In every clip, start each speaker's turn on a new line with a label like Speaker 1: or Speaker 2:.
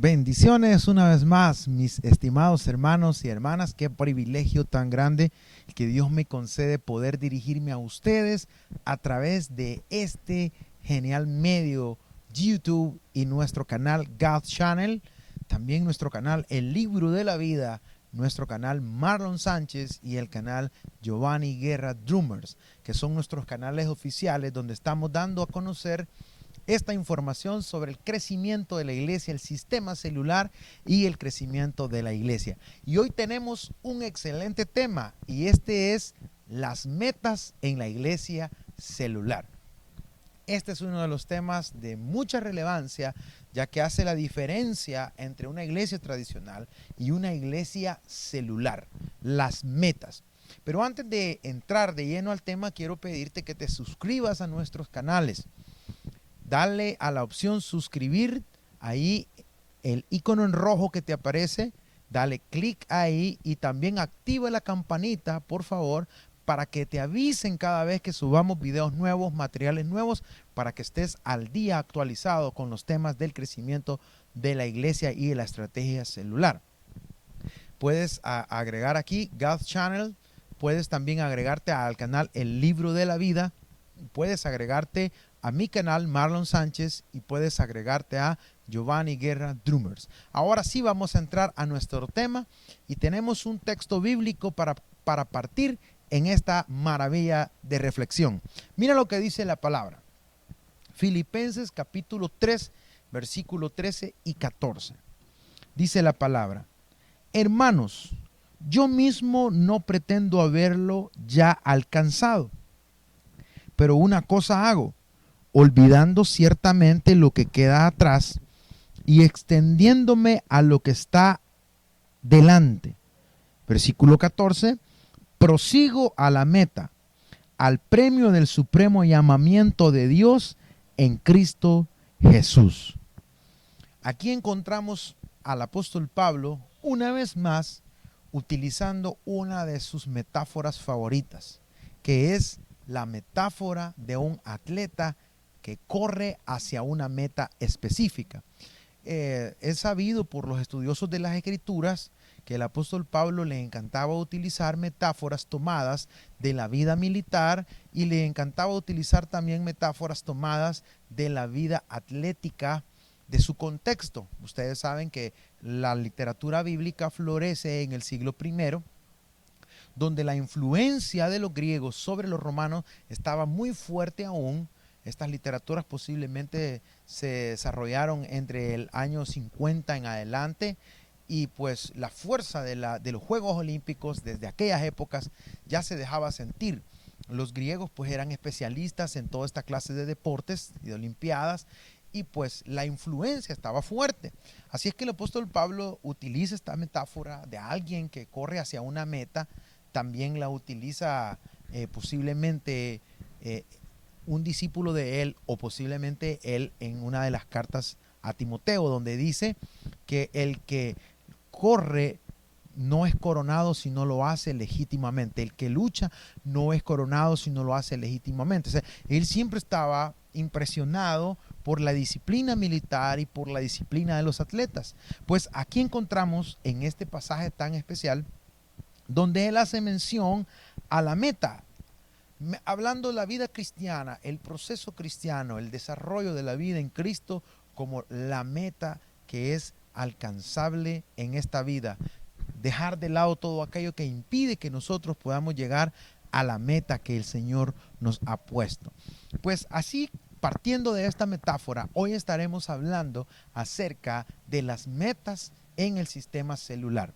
Speaker 1: Bendiciones una vez más, mis estimados hermanos y hermanas. Qué privilegio tan grande que Dios me concede poder dirigirme a ustedes a través de este genial medio YouTube y nuestro canal God Channel, también nuestro canal El Libro de la Vida, nuestro canal Marlon Sánchez y el canal Giovanni Guerra Drummers, que son nuestros canales oficiales donde estamos dando a conocer esta información sobre el crecimiento de la iglesia, el sistema celular y el crecimiento de la iglesia. Y hoy tenemos un excelente tema y este es las metas en la iglesia celular. Este es uno de los temas de mucha relevancia, ya que hace la diferencia entre una iglesia tradicional y una iglesia celular, las metas. Pero antes de entrar de lleno al tema, quiero pedirte que te suscribas a nuestros canales. Dale a la opción suscribir, ahí el icono en rojo que te aparece, dale clic ahí y también activa la campanita, por favor, para que te avisen cada vez que subamos videos nuevos, materiales nuevos, para que estés al día actualizado con los temas del crecimiento de la iglesia y de la estrategia celular. Puedes agregar aquí God Channel, puedes también agregarte al canal El Libro de la Vida, puedes agregarte a mi canal Marlon Sánchez y puedes agregarte a Giovanni Guerra Drummers. Ahora sí vamos a entrar a nuestro tema y tenemos un texto bíblico para partir en esta maravilla de reflexión. Mira lo que dice la palabra. Filipenses capítulo 3, versículo 13 y 14. Dice la palabra: hermanos, yo mismo no pretendo haberlo ya alcanzado, pero una cosa hago, olvidando ciertamente lo que queda atrás y extendiéndome a lo que está delante. Versículo 14, prosigo a la meta, al premio del supremo llamamiento de Dios en Cristo Jesús. Aquí encontramos al apóstol Pablo una vez más utilizando una de sus metáforas favoritas, que es la metáfora de un atleta que corre hacia una meta específica. Es sabido por los estudiosos de las Escrituras que el apóstol Pablo le encantaba utilizar metáforas tomadas de la vida militar y le encantaba utilizar también metáforas tomadas de la vida atlética de su contexto. Ustedes saben que la literatura bíblica florece en el siglo I, donde la influencia de los griegos sobre los romanos estaba muy fuerte aún. Estas literaturas posiblemente se desarrollaron entre el año 50 en adelante y pues la fuerza de los Juegos Olímpicos desde aquellas épocas ya se dejaba sentir. Los griegos pues eran especialistas en toda esta clase de deportes y de olimpiadas y pues la influencia estaba fuerte. Así es que el apóstol Pablo utiliza esta metáfora de alguien que corre hacia una meta. También la utiliza posiblemente un discípulo de él o posiblemente él en una de las cartas a Timoteo, donde dice que el que corre no es coronado si no lo hace legítimamente. El que lucha no es coronado si no lo hace legítimamente. O sea, él siempre estaba impresionado por la disciplina militar y por la disciplina de los atletas. Pues aquí encontramos en este pasaje tan especial donde él hace mención a la meta, hablando de la vida cristiana, el proceso cristiano, el desarrollo de la vida en Cristo como la meta que es alcanzable en esta vida. Dejar de lado todo aquello que impide que nosotros podamos llegar a la meta que el Señor nos ha puesto. Pues así, partiendo de esta metáfora, hoy estaremos hablando acerca de las metas en el sistema celular.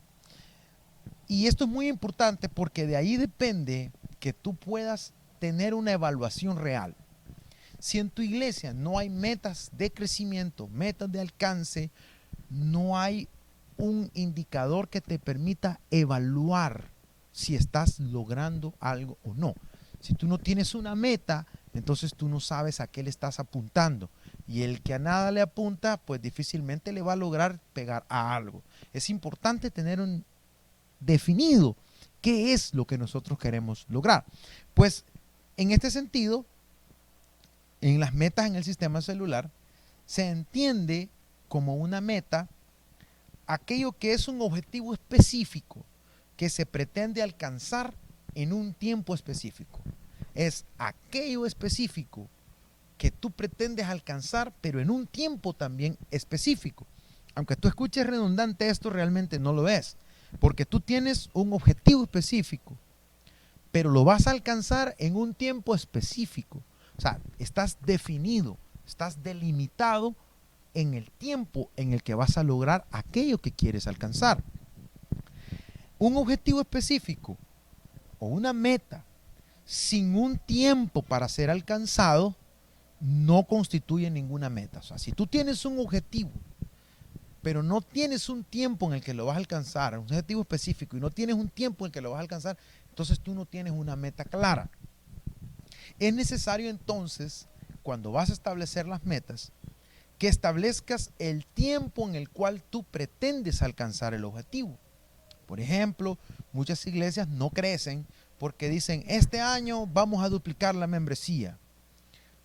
Speaker 1: Y esto es muy importante porque de ahí depende que tú puedas tener una evaluación real. Si en tu iglesia no hay metas de crecimiento, metas de alcance, no hay un indicador que te permita evaluar si estás logrando algo o no. Si tú no tienes una meta, entonces tú no sabes a qué le estás apuntando. Y el que a nada le apunta, pues difícilmente le va a lograr pegar a algo. Es importante tener definido qué es lo que nosotros queremos lograr. Pues en este sentido, en las metas en el sistema celular, se entiende como una meta aquello que es un objetivo específico que se pretende alcanzar en un tiempo específico. Es aquello específico que tú pretendes alcanzar, pero en un tiempo también específico. Aunque tú escuches redundante, esto realmente no lo es, porque tú tienes un objetivo específico, pero lo vas a alcanzar en un tiempo específico. O sea, estás definido, estás delimitado en el tiempo en el que vas a lograr aquello que quieres alcanzar. Un objetivo específico o una meta sin un tiempo para ser alcanzado no constituye ninguna meta. O sea, si tú tienes un objetivo, pero no tienes un tiempo en el que lo vas a alcanzar, un objetivo específico, y no tienes un tiempo en el que lo vas a alcanzar, entonces tú no tienes una meta clara. Es necesario entonces, cuando vas a establecer las metas, que establezcas el tiempo en el cual tú pretendes alcanzar el objetivo. Por ejemplo, muchas iglesias no crecen porque dicen, este año vamos a duplicar la membresía.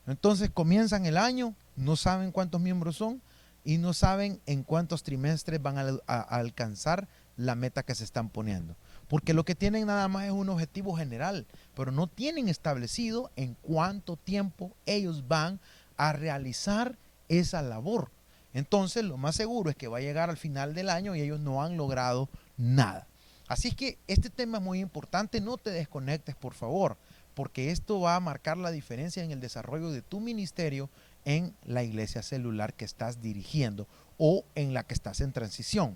Speaker 1: Entonces comienzan el año, no saben cuántos miembros son y no saben en cuántos trimestres van a alcanzar la meta que se están poniendo. Porque lo que tienen nada más es un objetivo general, pero no tienen establecido en cuánto tiempo ellos van a realizar esa labor. Entonces lo más seguro es que va a llegar al final del año y ellos no han logrado nada. Así que este tema es muy importante, no te desconectes por favor, porque esto va a marcar la diferencia en el desarrollo de tu ministerio en la iglesia celular que estás dirigiendo o en la que estás en transición.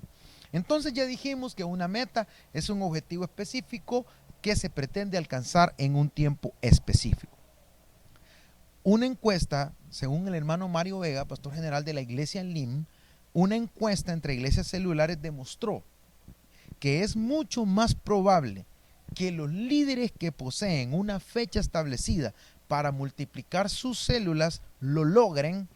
Speaker 1: Entonces ya dijimos que una meta es un objetivo específico que se pretende alcanzar en un tiempo específico. Una encuesta, según el hermano Mario Vega, pastor general de la iglesia LIM, una encuesta entre iglesias celulares demostró que es mucho más probable que los líderes que poseen una fecha establecida para multiplicar sus células lo logren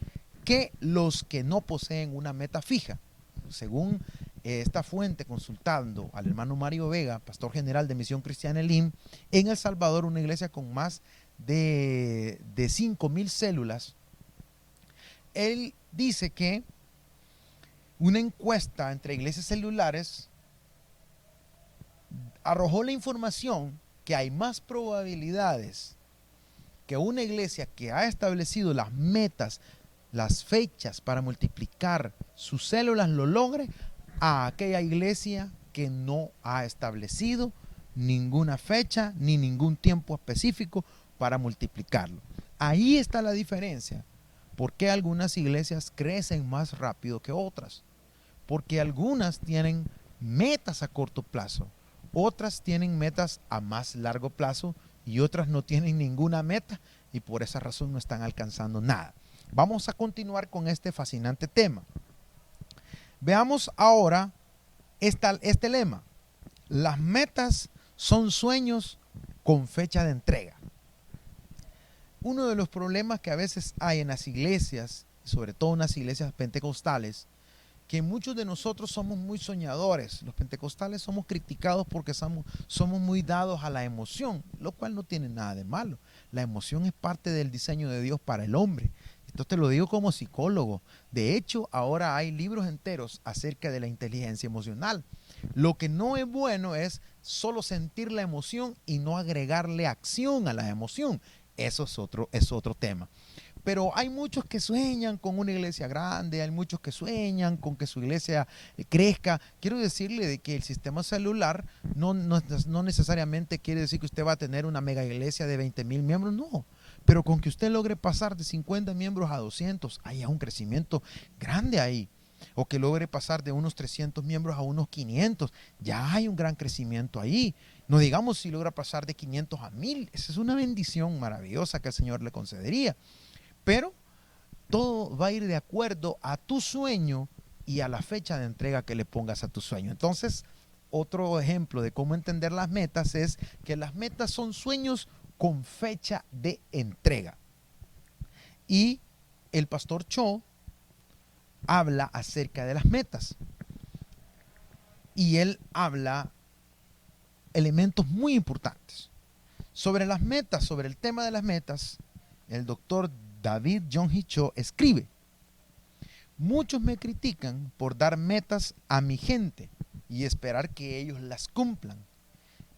Speaker 1: que los que no poseen una meta fija. Según esta fuente, consultando al hermano Mario Vega, pastor general de Misión Cristiana LIM, en El Salvador, una iglesia con más de 5,000 células, él dice que una encuesta entre iglesias celulares arrojó la información que hay más probabilidades que una iglesia que ha establecido las metas, las fechas para multiplicar sus células lo logre a aquella iglesia que no ha establecido ninguna fecha ni ningún tiempo específico para multiplicarlo. Ahí está la diferencia. ¿Por qué algunas iglesias crecen más rápido que otras? Porque algunas tienen metas a corto plazo, otras tienen metas a más largo plazo y otras no tienen ninguna meta y por esa razón no están alcanzando nada. Vamos a continuar con este fascinante tema. Veamos ahora este lema. Las metas son sueños con fecha de entrega. Uno de los problemas que a veces hay en las iglesias, sobre todo en las iglesias pentecostales, que muchos de nosotros somos muy soñadores. Los pentecostales somos criticados porque somos muy dados a la emoción, lo cual no tiene nada de malo. La emoción es parte del diseño de Dios para el hombre. Esto te lo digo como psicólogo. De hecho, ahora hay libros enteros acerca de la inteligencia emocional. Lo que no es bueno es solo sentir la emoción y no agregarle acción a la emoción. Eso es otro tema. Pero hay muchos que sueñan con una iglesia grande, hay muchos que sueñan con que su iglesia crezca. Quiero decirle de que el sistema celular no necesariamente quiere decir que usted va a tener una mega iglesia de 20,000 miembros, no. Pero con que usted logre pasar de 50 miembros a 200, hay un crecimiento grande ahí. O que logre pasar de unos 300 miembros a unos 500, ya hay un gran crecimiento ahí. No digamos si logra pasar de 500 a 1000, esa es una bendición maravillosa que el Señor le concedería. Pero todo va a ir de acuerdo a tu sueño y a la fecha de entrega que le pongas a tu sueño. Entonces, otro ejemplo de cómo entender las metas es que las metas son sueños con fecha de entrega. Y el pastor Cho habla acerca de las metas. Y él habla elementos muy importantes. Sobre las metas, sobre el tema de las metas, el doctor David John Cho escribe: Muchos me critican por dar metas a mi gente y esperar que ellos las cumplan.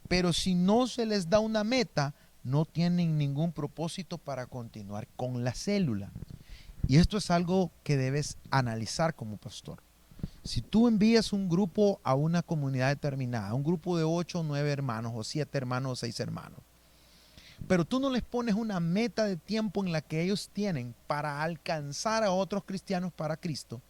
Speaker 1: Pero si no se les da una meta, no tienen ningún propósito para continuar con la célula. Y esto es algo que debes analizar como pastor. Si tú envías un grupo a una comunidad determinada, un grupo de 8 o 9 hermanos, o 7 hermanos o 6 hermanos, pero tú no les pones una meta de tiempo en la que ellos tienen para alcanzar a otros cristianos para Cristo,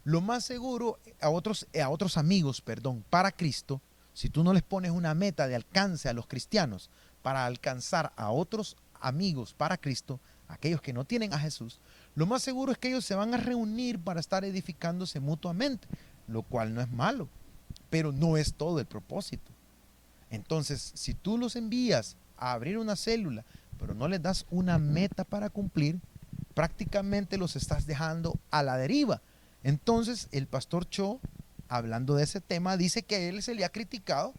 Speaker 1: lo más seguro, a otros amigos, perdón, para Cristo, si tú no les pones una meta de alcance a los cristianos para alcanzar a otros amigos para Cristo, aquellos que no tienen a Jesús, lo más seguro es que ellos se van a reunir para estar edificándose mutuamente, lo cual no es malo, pero no es todo el propósito. Entonces, si tú los envías a abrir una célula, pero no les das una meta para cumplir, prácticamente los estás dejando a la deriva. Entonces, el pastor Cho, hablando de ese tema, dice que a él se le ha criticado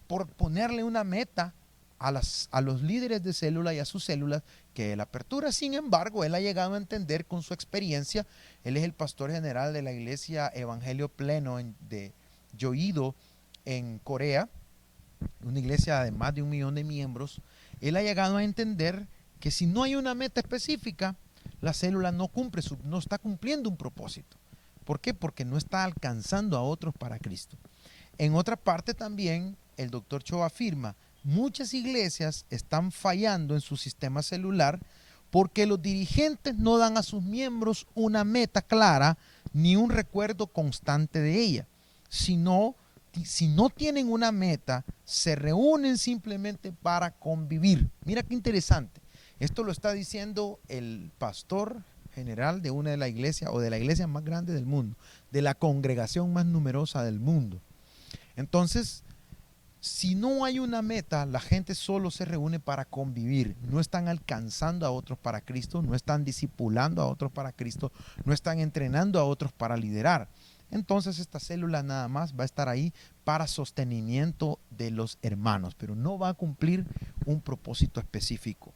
Speaker 1: por ponerle una meta a los líderes de célula y a sus células que él apertura. Sin embargo, él ha llegado a entender con su experiencia. Él es el pastor general de la iglesia Evangelio Pleno de Yoido en Corea, una iglesia de más de 1 millón de miembros. Él ha llegado a entender que si no hay una meta específica, la célula no está cumpliendo un propósito. ¿Por qué? Porque no está alcanzando a otros para Cristo. En otra parte también, el doctor Cho afirma, muchas iglesias están fallando en su sistema celular porque los dirigentes no dan a sus miembros una meta clara ni un recuerdo constante de ella. Si no tienen una meta, se reúnen simplemente para convivir. Mira qué interesante. Esto lo está diciendo el pastor general de una de las iglesias o de la iglesia más grande del mundo, de la congregación más numerosa del mundo. Entonces, si no hay una meta, la gente solo se reúne para convivir. No están alcanzando a otros para Cristo, no están discipulando a otros para Cristo, no están entrenando a otros para liderar. Entonces esta célula nada más va a estar ahí para sostenimiento de los hermanos, pero no va a cumplir un propósito específico.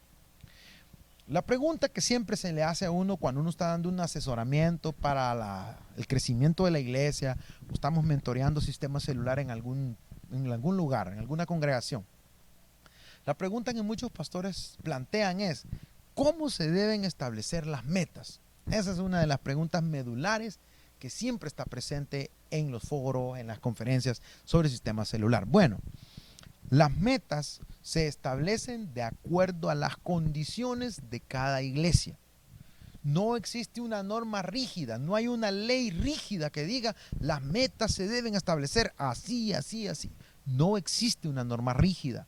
Speaker 1: La pregunta que siempre se le hace a uno cuando uno está dando un asesoramiento para el crecimiento de la iglesia, o estamos mentoreando sistema celular en algún lugar, en alguna congregación. La pregunta que muchos pastores plantean es, ¿cómo se deben establecer las metas? Esa es una de las preguntas medulares que siempre está presente en los foros, en las conferencias sobre sistema celular. Bueno, las metas se establecen de acuerdo a las condiciones de cada iglesia. No existe una norma rígida, no hay una ley rígida que diga las metas se deben establecer así, así, así. No existe una norma rígida.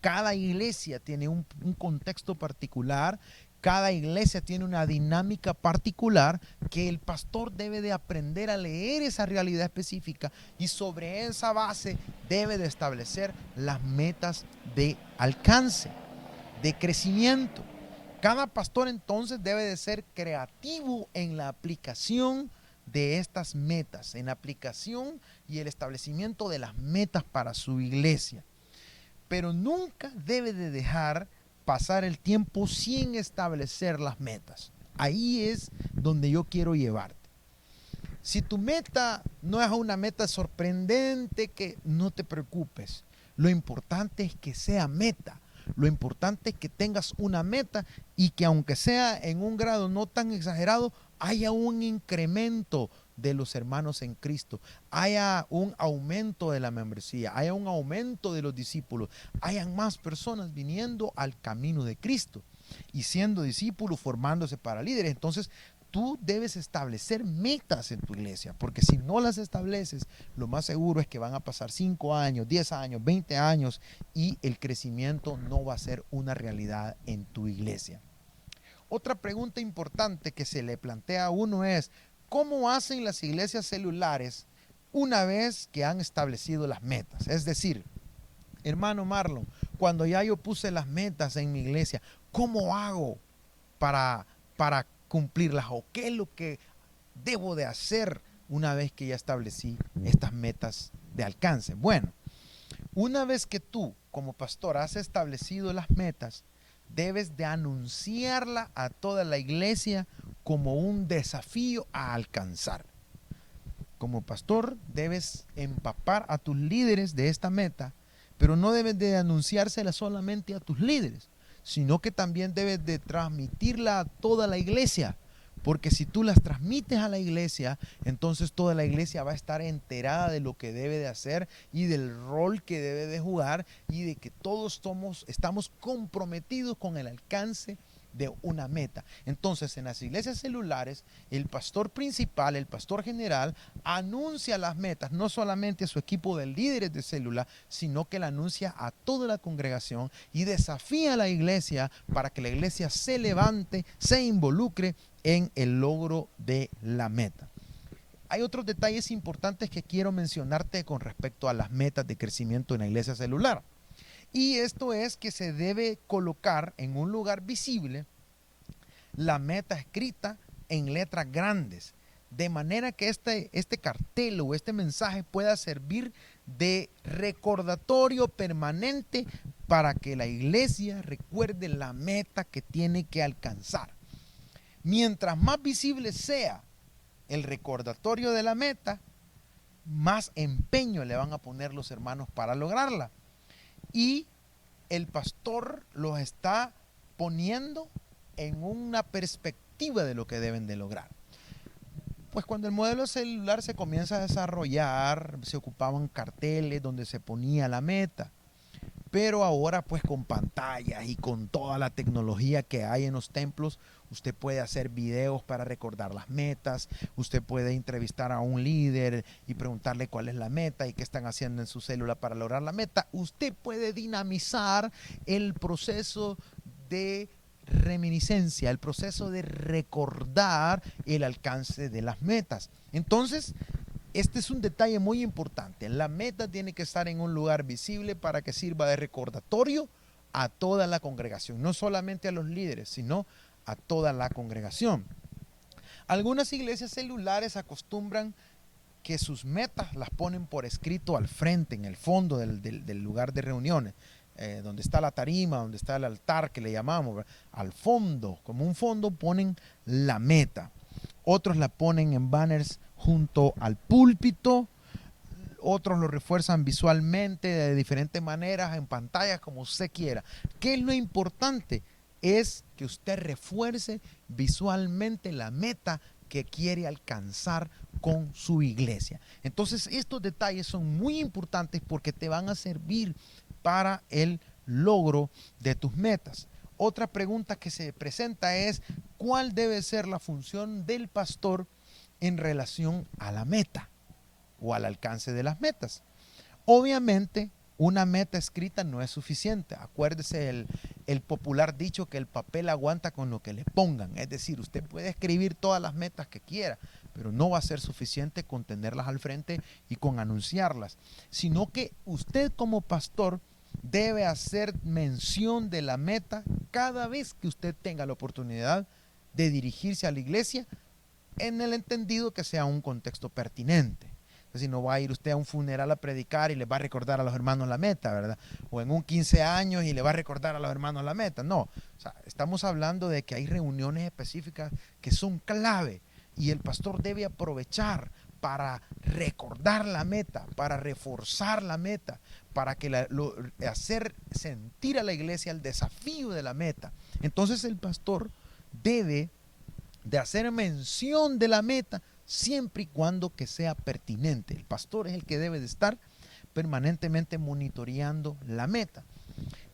Speaker 1: Cada iglesia tiene un contexto particular, cada iglesia tiene una dinámica particular que el pastor debe de aprender a leer esa realidad específica y sobre esa base debe de establecer las metas de alcance, de crecimiento. Cada pastor entonces debe de ser creativo en la aplicación de estas metas, en la aplicación y el establecimiento de las metas para su iglesia. Pero nunca debe de dejar pasar el tiempo sin establecer las metas. Ahí es donde yo quiero llevarte. Si tu meta no es una meta sorprendente, que no te preocupes. Lo importante es que sea meta. Lo importante es que tengas una meta y que aunque sea en un grado no tan exagerado, haya un incremento de los hermanos en Cristo, haya un aumento de la membresía, haya un aumento de los discípulos, hayan más personas viniendo al camino de Cristo y siendo discípulos, formándose para líderes. Entonces, tú debes establecer metas en tu iglesia, porque si no las estableces, lo más seguro es que van a pasar 5 años, 10 años, 20 años y el crecimiento no va a ser una realidad en tu iglesia. Otra pregunta importante que se le plantea a uno es, ¿cómo hacen las iglesias celulares una vez que han establecido las metas? Es decir, hermano Marlon, cuando ya yo puse las metas en mi iglesia, ¿cómo hago para cumplirlas? ¿O qué es lo que debo de hacer una vez que ya establecí estas metas de alcance? Bueno, una vez que tú como pastor has establecido las metas, debes de anunciarla a toda la iglesia como un desafío a alcanzar. Como pastor debes empapar a tus líderes de esta meta, pero no debes de anunciársela solamente a tus líderes, sino que también debes de transmitirla a toda la iglesia. Porque si tú las transmites a la iglesia, entonces toda la iglesia va a estar enterada de lo que debe de hacer y del rol que debe de jugar y de que todos estamos comprometidos con el alcance de una meta. Entonces, en las iglesias celulares, el pastor principal, el pastor general, anuncia las metas, no solamente a su equipo de líderes de célula, sino que la anuncia a toda la congregación y desafía a la iglesia para que la iglesia se levante, se involucre en el logro de la meta. Hay otros detalles importantes que quiero mencionarte con respecto a las metas de crecimiento en la iglesia celular. Y esto es que se debe colocar en un lugar visible la meta escrita en letras grandes, de manera que este cartel o este mensaje pueda servir de recordatorio permanente para que la iglesia recuerde la meta que tiene que alcanzar. Mientras más visible sea el recordatorio de la meta, más empeño le van a poner los hermanos para lograrla. Y el pastor los está poniendo en una perspectiva de lo que deben de lograr. Pues cuando el modelo celular se comienza a desarrollar, se ocupaban carteles donde se ponía la meta. Pero ahora pues con pantallas y con toda la tecnología que hay en los templos, usted puede hacer videos para recordar las metas, usted puede entrevistar a un líder y preguntarle cuál es la meta y qué están haciendo en su célula para lograr la meta. Usted puede dinamizar el proceso de reminiscencia, el proceso de recordar el alcance de las metas. Entonces, este es un detalle muy importante. La meta tiene que estar en un lugar visible para que sirva de recordatorio a toda la congregación, no solamente a los líderes, sino a toda la congregación. Algunas iglesias celulares acostumbran que sus metas las ponen por escrito al frente, en el fondo del lugar de reuniones, donde está la tarima, donde está el altar que le llamamos, ¿verdad? Al fondo, como un fondo, ponen la meta. Otros la ponen en banners junto al púlpito, otros lo refuerzan visualmente de diferentes maneras, en pantallas, como usted quiera. ¿Qué es lo importante? Es que usted refuerce visualmente la meta que quiere alcanzar con su iglesia. Entonces, estos detalles son muy importantes porque te van a servir para el logro de tus metas. Otra pregunta que se presenta es: ¿cuál debe ser la función del pastor en relación a la meta o al alcance de las metas? Obviamente, una meta escrita no es suficiente. Acuérdese el popular dicho que el papel aguanta con lo que le pongan. Es decir, usted puede escribir todas las metas que quiera, pero no va a ser suficiente con tenerlas al frente y con anunciarlas, sino que usted como pastor debe hacer mención de la meta cada vez que usted tenga la oportunidad de dirigirse a la iglesia, en el entendido que sea un contexto pertinente. Es decir, no va a ir usted a un funeral a predicar y le va a recordar a los hermanos la meta, ¿verdad? O en un 15 años y le va a recordar a los hermanos la meta. No, o sea, estamos hablando de que hay reuniones específicas que son clave y el pastor debe aprovechar para recordar la meta, para reforzar la meta, para que hacer sentir a la iglesia el desafío de la meta. Entonces el pastor debe de hacer mención de la meta siempre y cuando que sea pertinente. El pastor es el que debe de estar permanentemente monitoreando la meta.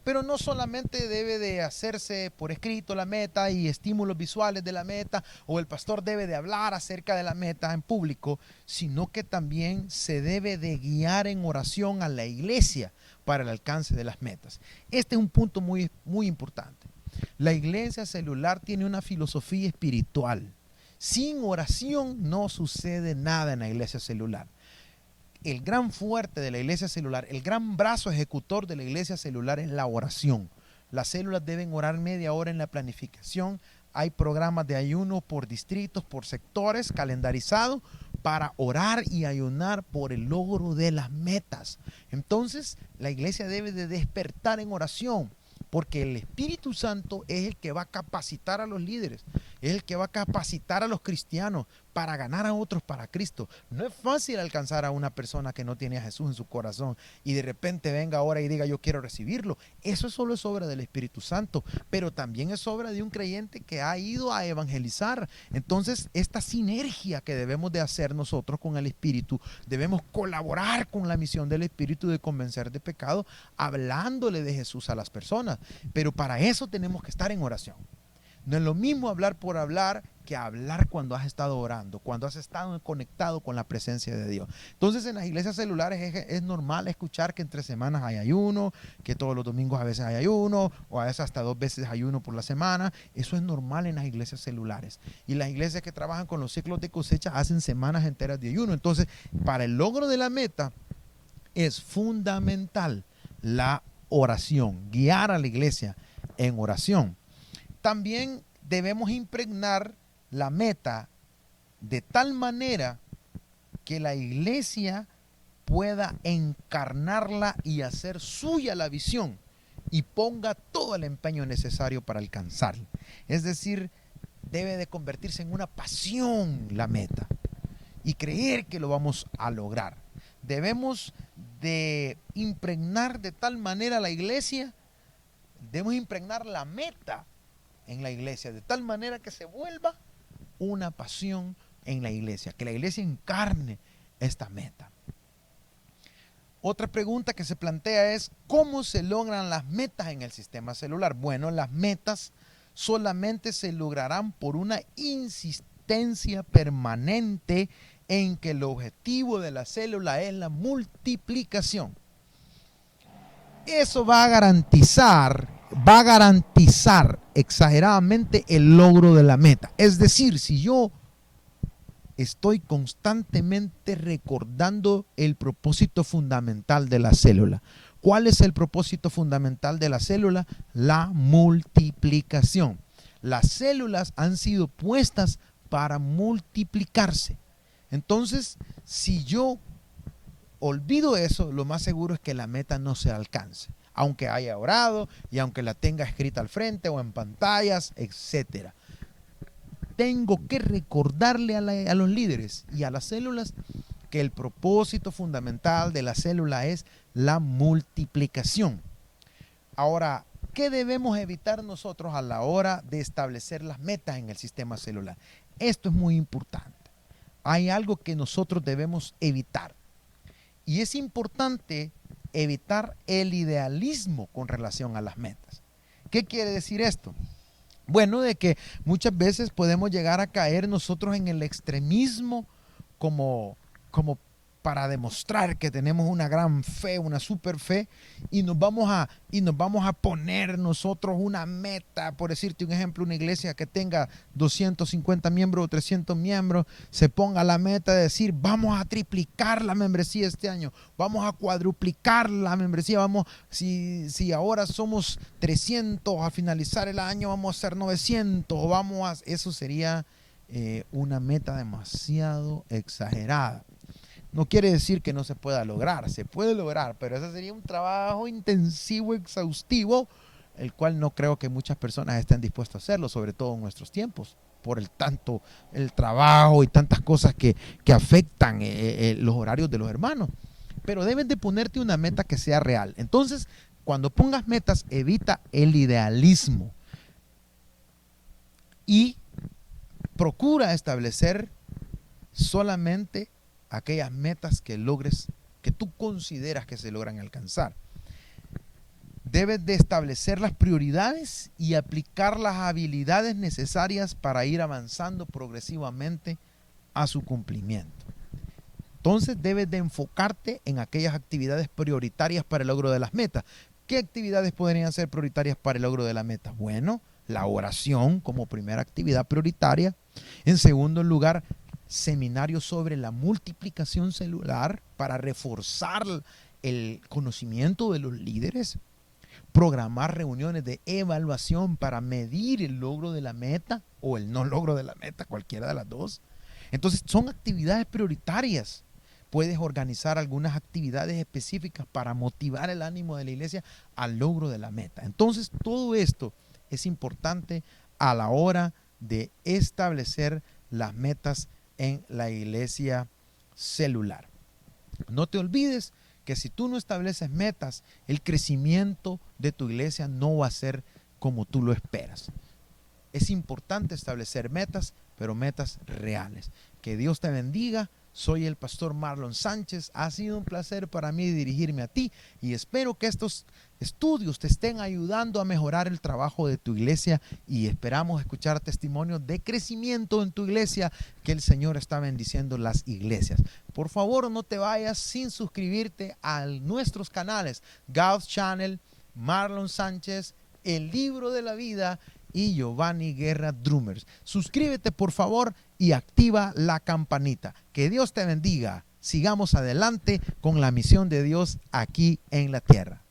Speaker 1: Pero no solamente debe de hacerse por escrito la meta y estímulos visuales de la meta, o el pastor debe de hablar acerca de la meta en público, sino que también se debe de guiar en oración a la iglesia para el alcance de las metas. Este es un punto muy, muy importante. La iglesia celular tiene una filosofía espiritual. Sin oración no sucede nada en la iglesia celular. El gran fuerte de la iglesia celular, el gran brazo ejecutor de la iglesia celular es la oración. Las células deben orar media hora en la planificación. Hay programas de ayuno por distritos, por sectores calendarizados para orar y ayunar por el logro de las metas. Entonces, la iglesia debe de despertar en oración porque el Espíritu Santo es el que va a capacitar a los líderes, es el que va a capacitar a los cristianos para ganar a otros para Cristo. No es fácil alcanzar a una persona que no tiene a Jesús en su corazón y de repente venga ahora y diga yo quiero recibirlo. Eso solo es obra del Espíritu Santo, pero también es obra de un creyente que ha ido a evangelizar. Entonces, esta sinergia que debemos de hacer nosotros con el Espíritu, debemos colaborar con la misión del Espíritu de convencer de pecado, hablándole de Jesús a las personas. Pero para eso tenemos que estar en oración. No es lo mismo hablar por hablar que hablar cuando has estado orando, cuando has estado conectado con la presencia de Dios. Entonces, en las iglesias celulares es normal escuchar que entre semanas hay ayuno, que todos los domingos a veces hay ayuno, o a veces hasta 2 veces ayuno por la semana. Eso es normal en las iglesias celulares. Y las iglesias que trabajan con los ciclos de cosecha hacen semanas enteras de ayuno. Entonces, para el logro de la meta es fundamental la oración, guiar a la iglesia en oración. También debemos impregnar la meta de tal manera que la iglesia pueda encarnarla y hacer suya la visión y ponga todo el empeño necesario para alcanzarla. Es decir, debe de convertirse en una pasión la meta y creer que lo vamos a lograr. Debemos de impregnar de tal manera la iglesia, debemos impregnar la meta en la iglesia, de tal manera que se vuelva una pasión en la iglesia, que la iglesia encarne esta meta. Otra pregunta que se plantea es, ¿cómo se logran las metas en el sistema celular? Bueno, las metas solamente se lograrán por una insistencia permanente en que el objetivo de la célula es la multiplicación. Eso va a garantizar exageradamente el logro de la meta. Es decir, si yo estoy constantemente recordando el propósito fundamental de la célula. ¿Cuál es el propósito fundamental de la célula? La multiplicación. Las células han sido puestas para multiplicarse. Entonces, si yo olvido eso, lo más seguro es que la meta no se alcance, aunque haya orado y aunque la tenga escrita al frente o en pantallas, etcétera. Tengo que recordarle a los líderes y a las células que el propósito fundamental de la célula es la multiplicación. Ahora, ¿qué debemos evitar nosotros a la hora de establecer las metas en el sistema celular? Esto es muy importante. Hay algo que nosotros debemos evitar. Y es importante evitar el idealismo con relación a las metas. ¿Qué quiere decir esto? Bueno, de que muchas veces podemos llegar a caer nosotros en el extremismo como para demostrar que tenemos una gran fe, una super fe, y nos vamos a poner nosotros una meta. Por decirte un ejemplo, una iglesia que tenga 250 miembros o 300 miembros, se ponga la meta de decir, vamos a triplicar la membresía este año, vamos a cuadruplicar la membresía, si ahora somos 300, al finalizar el año vamos a ser 900, eso sería una meta demasiado exagerada. No quiere decir que no se pueda lograr, se puede lograr, pero ese sería un trabajo intensivo, exhaustivo, el cual no creo que muchas personas estén dispuestas a hacerlo, sobre todo en nuestros tiempos, por el trabajo y tantas cosas que afectan los horarios de los hermanos. Pero debes de ponerte una meta que sea real. Entonces, cuando pongas metas, evita el idealismo y procura establecer solamente aquellas metas que logres, que tú consideras que se logran alcanzar. Debes de establecer las prioridades y aplicar las habilidades necesarias para ir avanzando progresivamente a su cumplimiento. Entonces debes de enfocarte en aquellas actividades prioritarias para el logro de las metas. ¿Qué actividades podrían ser prioritarias para el logro de la meta? Bueno, la oración como primera actividad prioritaria. En segundo lugar, seminarios sobre la multiplicación celular para reforzar el conocimiento de los líderes, programar reuniones de evaluación para medir el logro de la meta o el no logro de la meta, cualquiera de las dos. Entonces son actividades prioritarias. puedes organizar algunas actividades específicas para motivar el ánimo de la iglesia al logro de la meta. Entonces, todo esto es importante a la hora de establecer las metas en la iglesia celular. No te olvides que si tú no estableces metas, el crecimiento de tu iglesia no va a ser como tú lo esperas. Es importante establecer metas, pero metas reales. Que Dios te bendiga. Soy el pastor Marlon Sánchez. Ha sido un placer para mí dirigirme a ti y espero que estos estudios te estén ayudando a mejorar el trabajo de tu iglesia y esperamos escuchar testimonios de crecimiento en tu iglesia, que el Señor está bendiciendo las iglesias. Por favor, no te vayas sin suscribirte a nuestros canales God's Channel, Marlon Sánchez, El Libro de la Vida y Giovanni Guerra Drummers. Suscríbete por favor y activa la campanita. Que Dios te bendiga. Sigamos adelante con la misión de Dios aquí en la tierra.